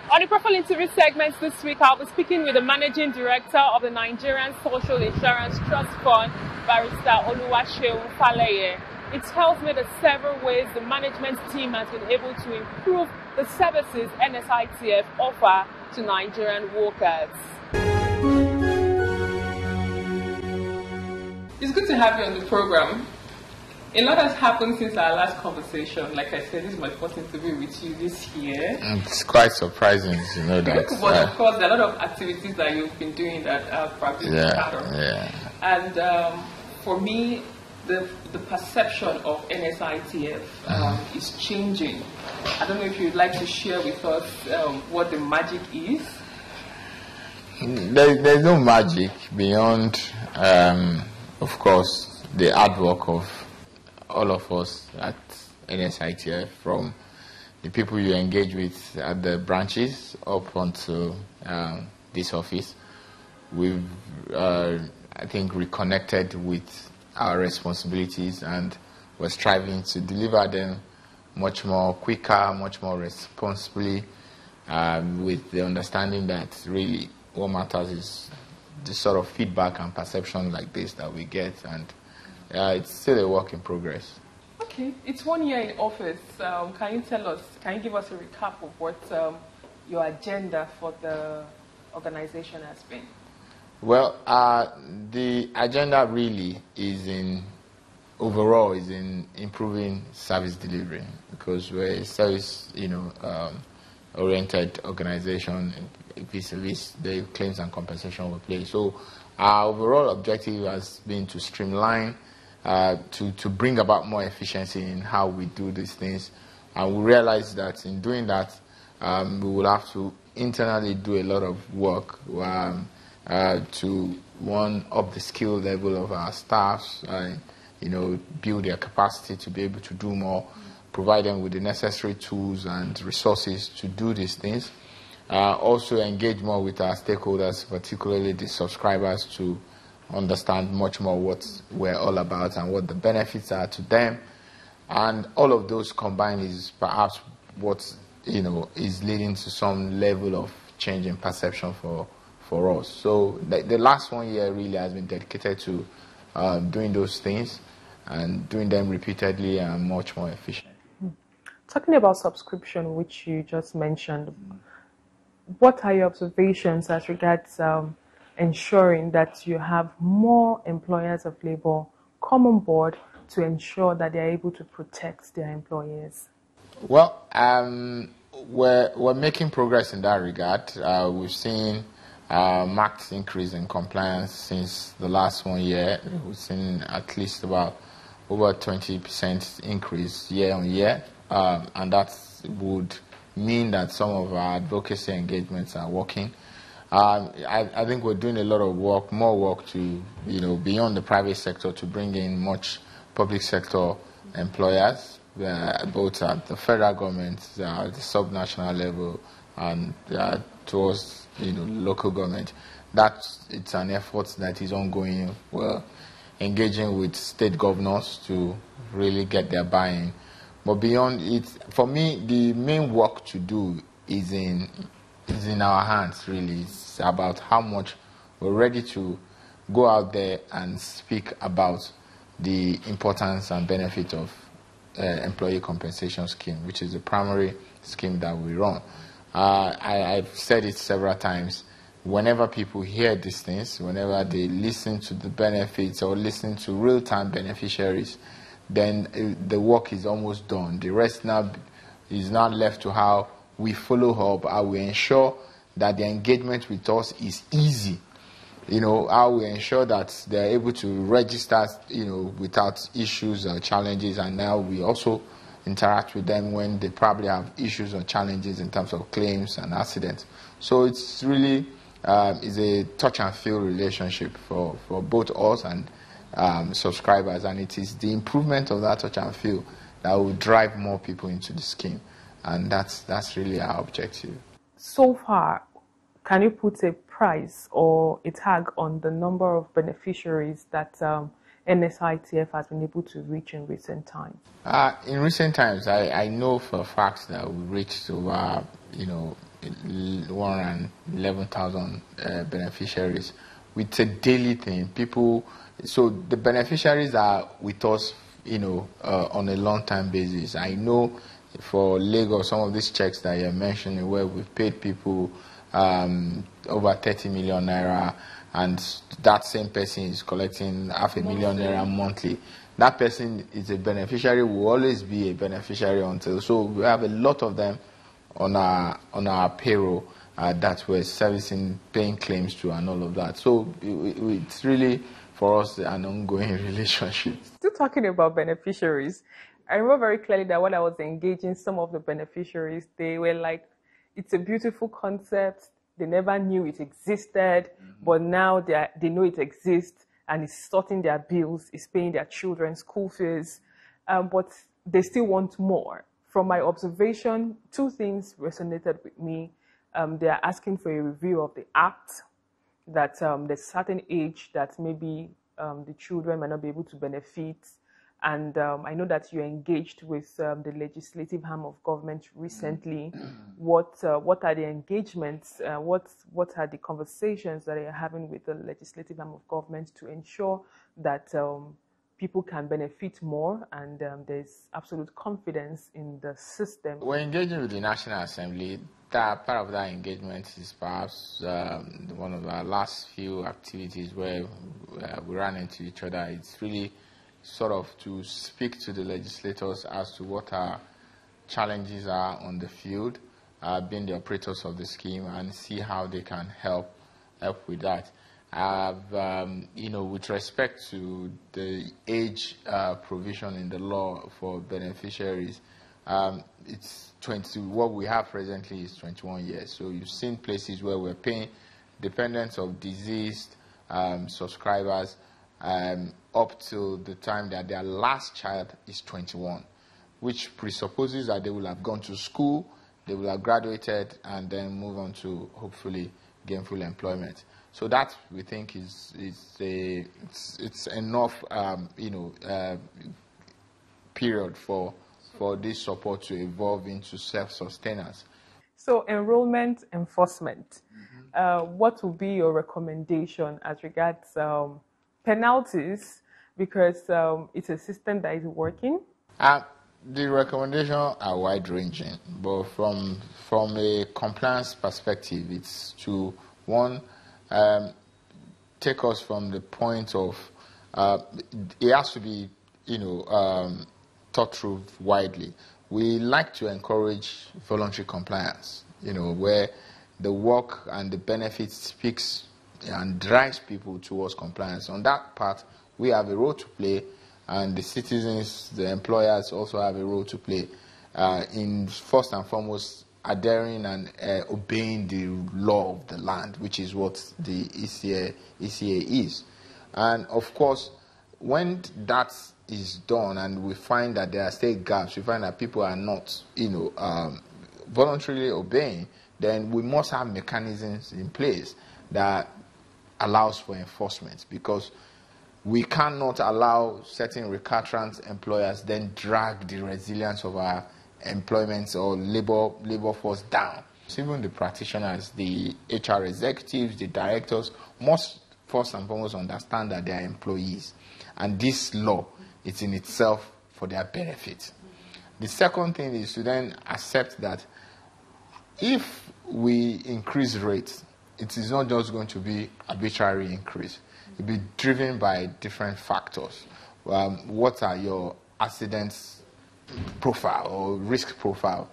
On the profile interview segments this week, I'll be speaking with the Managing Director of the Nigerian Social Insurance Trust Fund, Barrister Oluwaseun Faleye. It tells me that several ways the management team has been able to improve the services NSITF offer to Nigerian workers. It's good to have you on the program. A lot has happened since our last conversation. Like I said, this is my first interview with you this year. It's quite surprising to know that. But of course, there are a lot of activities that you've been doing that are probably part of. Yeah. And for me, the perception of NSITF is changing. I don't know if you'd like to share with us what the magic is. There's no magic beyond, of course, the hard work of all of us at NSITF, from the people you engage with at the branches up onto this office. We've, I think, reconnected with our responsibilities, and we're striving to deliver them much more quicker, much more responsibly, with the understanding that really what matters is the sort of feedback and perception like this that we get, and it's still a work in progress. Okay, it's 1 year in office. Can you give us a recap of what your agenda for the organization has been? Well, the agenda really is overall in improving service delivery, because we're a service, oriented organization vis-a-vis the claims and compensation we play. So our overall objective has been to streamline, to bring about more efficiency in how we do these things. And we realize that in doing that, we will have to internally do a lot of work to up the skill level of our staffs, build their capacity to be able to do more, provide them with the necessary tools and resources to do these things. Also engage more with our stakeholders, particularly the subscribers, to understand much more what we're all about and what the benefits are to them. And all of those combined is perhaps what is leading to some level of change in perception for us. So the last 1 year really has been dedicated to doing those things and doing them repeatedly and much more efficiently. Talking about subscription, which you just mentioned, what are your observations as regards ensuring that you have more employers of labor come on board to ensure that they are able to protect their employees? Well, we're making progress in that regard. We've seen marked increase in compliance since the last 1 year. We've seen at least about over 20% increase year on year, and that would mean that some of our advocacy engagements are working. I think we're doing a lot of work, more work to, beyond the private sector, to bring in much public sector employers, both at the federal government, the subnational level, and towards, local government. It's an effort that is ongoing. We're engaging with state governors to really get their buy-in. But beyond it, for me, the main work to do is in our hands, really. It's about how much we're ready to go out there and speak about the importance and benefit of employee compensation scheme, which is the primary scheme that we run. I've said it several times. Whenever people hear these things, whenever they listen to the benefits or listen to real-time beneficiaries, then the work is almost done. The rest now is not left to how we follow up, how we ensure that the engagement with us is easy. How we ensure that they're able to register, without issues or challenges, and now we also interact with them when they probably have issues or challenges in terms of claims and accidents. So it's really is a touch and feel relationship for both us and subscribers, and it is the improvement of that touch and feel that will drive more people into the scheme, and that's really our objective. So far, can you put a price or a tag on the number of beneficiaries that NSITF has been able to reach in recent times? In recent times, I know for a fact that we reached over, 111,000 beneficiaries. It's a daily thing. So the beneficiaries are with us, on a long-term basis. I know for Lagos, some of these checks that you're mentioning, where we've paid people over 30 million naira, and that same person is collecting half a million naira monthly. That person is a beneficiary, will always be a beneficiary until. So we have a lot of them on our payroll that we're servicing, paying claims to, and all of that. So it's really, for us, an ongoing relationship. Still talking about beneficiaries, I remember very clearly that when I was engaging some of the beneficiaries, they were like, it's a beautiful concept. They never knew it existed, but now they know it exists, and it's sorting their bills, it's paying their children's school fees, but they still want more. From my observation, two things resonated with me. They are asking for a review of the act, that there's a certain age that maybe the children might not be able to benefit. And I know that you engaged with the legislative arm of government recently. What are the engagements? What are the conversations that you're having with the legislative arm of government to ensure that people can benefit more and there's absolute confidence in the system? We're engaging with the National Assembly. That part of that engagement is perhaps one of our last few activities where we ran into each other. It's really sort of to speak to the legislators as to what our challenges are on the field, being the operators of the scheme, and see how they can help with that. With respect to the age provision in the law for beneficiaries, it's 20. What we have presently is 21 years. So you've seen places where we're paying dependents of deceased subscribers up till the time that their last child is 21, which presupposes that they will have gone to school, they will have graduated, and then move on to hopefully gainful employment. So that, we think, is enough period for this support to evolve into self-sustenance. So enrollment enforcement, what would be your recommendation as regards penalties, because it's a system that is working? The recommendations are wide-ranging, but from a compliance perspective, it's to, one, take us from the point of it has to be, thought through widely. We like to encourage voluntary compliance, where the work and the benefits speaks and drives people towards compliance. On that part, we have a role to play, and the citizens, the employers also have a role to play in, first and foremost, adhering and obeying the law of the land, which is what the ECA is. And of course, when that is done and we find that there are still gaps, we find that people are not, voluntarily obeying, then we must have mechanisms in place that allows for enforcement, because we cannot allow certain recalcitrant employers then drag the resilience of our employment or labor force down. So even the practitioners, the HR executives, the directors must first and foremost understand that they are employees, and this law is in itself for their benefit. The second thing is to then accept that if we increase rates, it is not just going to be arbitrary increase. It will be driven by different factors. What are your accidents profile or risk profile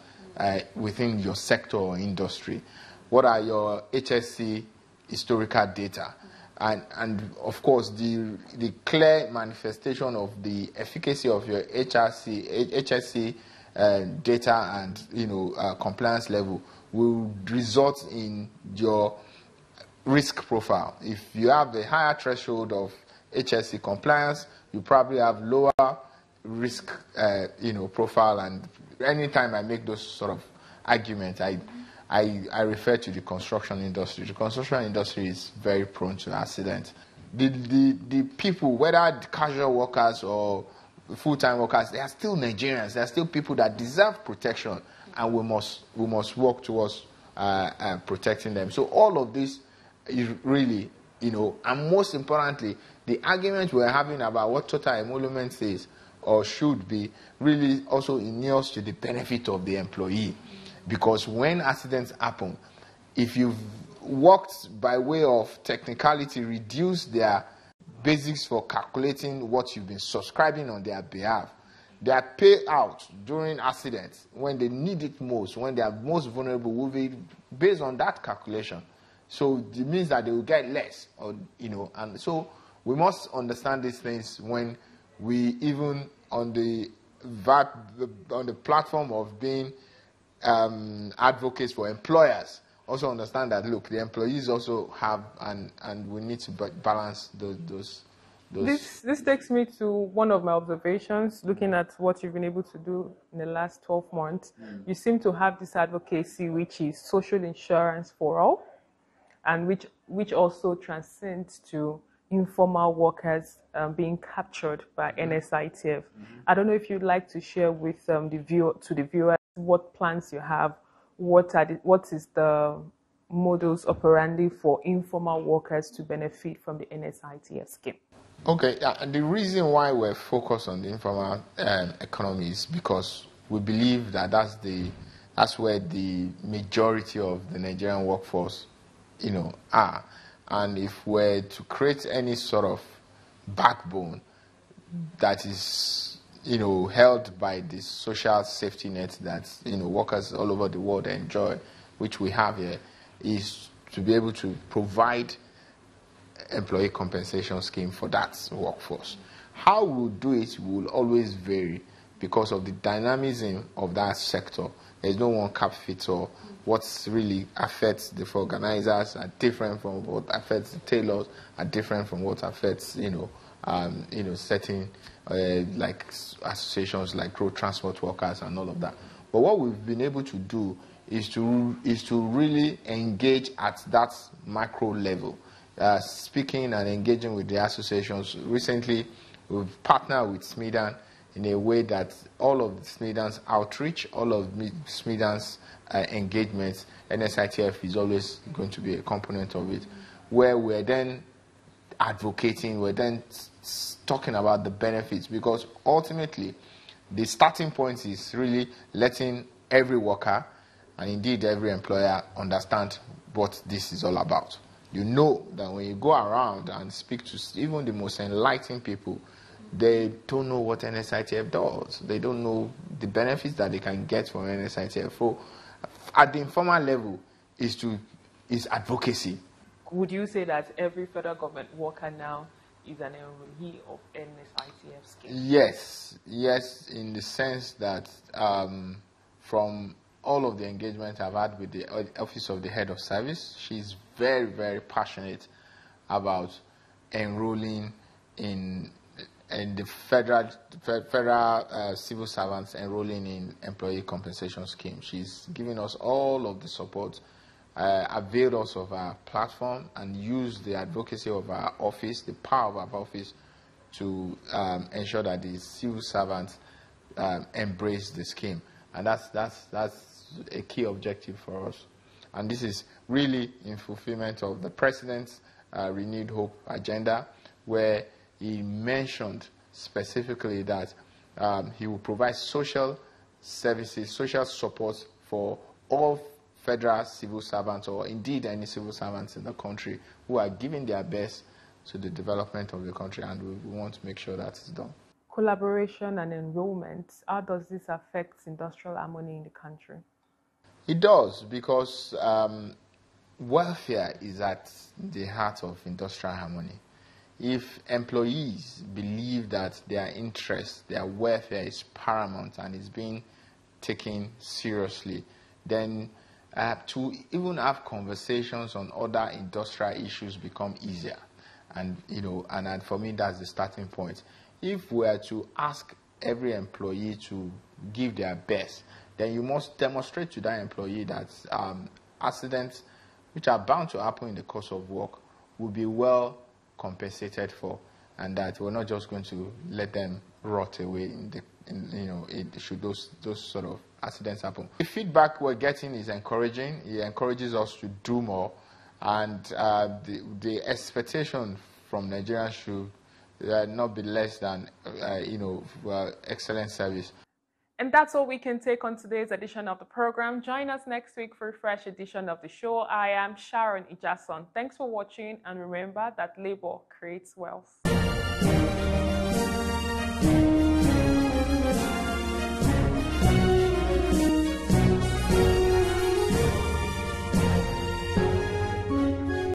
within your sector or industry? What are your HSC historical data? And of course, the clear manifestation of the efficacy of your HSC data and compliance level will result in your risk profile. If you have a higher threshold of HSC compliance, you probably have lower risk profile. And anytime I make those sort of arguments, I refer to the construction industry. The construction industry is very prone to accidents. the people, whether casual workers or full-time workers, they are still Nigerians. They are still people that deserve protection, and we must work towards protecting them. So all of this is really, and most importantly, the argument we're having about what total emolument is or should be really also inures to the benefit of the employee. Because when accidents happen, if you've worked by way of technicality, reduce their basics for calculating what you've been subscribing on their behalf, their payout during accidents, when they need it most, when they are most vulnerable, will be based on that calculation. So it means that they will get less, and so we must understand these things when we, even on the platform of being advocates for employers, also understand that, look, the employees also have, and we need to balance those. This takes me to one of my observations, looking at what you've been able to do in the last 12 months. You seem to have this advocacy, which is social insurance for all, and which also transcends to informal workers being captured by NSITF. I don't know if you'd like to share with the viewers what plans you have, what is the modus operandi for informal workers to benefit from the NSITF scheme. Okay, the reason why we're focused on the informal economy is because we believe that that's where the majority of the Nigerian workforce, are. And if we're to create any sort of backbone that is, held by the social safety net that, workers all over the world enjoy, which we have here, is to be able to provide employee compensation scheme for that workforce. How we'll do it will always vary because of the dynamism of that sector. There's no one cap fits all. What really affects the organizers are different from what affects the tailors, are different from what affects, certain like associations like road transport workers and all of that. But what we've been able to do is to really engage at that macro level, speaking and engaging with the associations. Recently, we've partnered with SMIDAN in a way that all of SMIDAN's outreach, all of SMIDAN's engagements, NSITF is always going to be a component of it, where we're then advocating, we're then talking about the benefits, because ultimately the starting point is really letting every worker and indeed every employer understand what this is all about. You know that when you go around and speak to even the most enlightened people, they don't know what NSITF does. They don't know the benefits that they can get from NSITF. So at the informal level is advocacy. Would you say that every federal government worker now is an enrollee of NSITF scheme? Yes, in the sense that from all of the engagement I've had with the Office of the Head of Service, she's very, very passionate about enrolling in the federal civil servants enrolling in employee compensation scheme. She's giving us all of the support, availed us of our platform, and used the advocacy of our office, the power of our office, to ensure that the civil servants embrace the scheme. And that's a key objective for us. And this is really in fulfillment of the President's Renewed Hope agenda, where he mentioned specifically that he will provide social services, social support for all federal civil servants, or indeed any civil servants in the country who are giving their best to the development of the country, and we want to make sure that it's done. Collaboration and enrollment, how does this affect industrial harmony in the country? It does, because welfare is at the heart of industrial harmony. If employees believe that their interest, their welfare is paramount and is being taken seriously, then to even have conversations on other industrial issues become easier. And for me, that's the starting point. If we are to ask every employee to give their best, then you must demonstrate to that employee that accidents, which are bound to happen in the course of work, will be well compensated for, and that we're not just going to let them rot away should those sort of accidents happen. The feedback we're getting is encouraging. It encourages us to do more, and the expectation from Nigerians should not be less than excellent service. And that's all we can take on today's edition of the program. Join us next week for a fresh edition of the show. I am Sharon Ijason. Thanks for watching, and remember that labor creates wealth.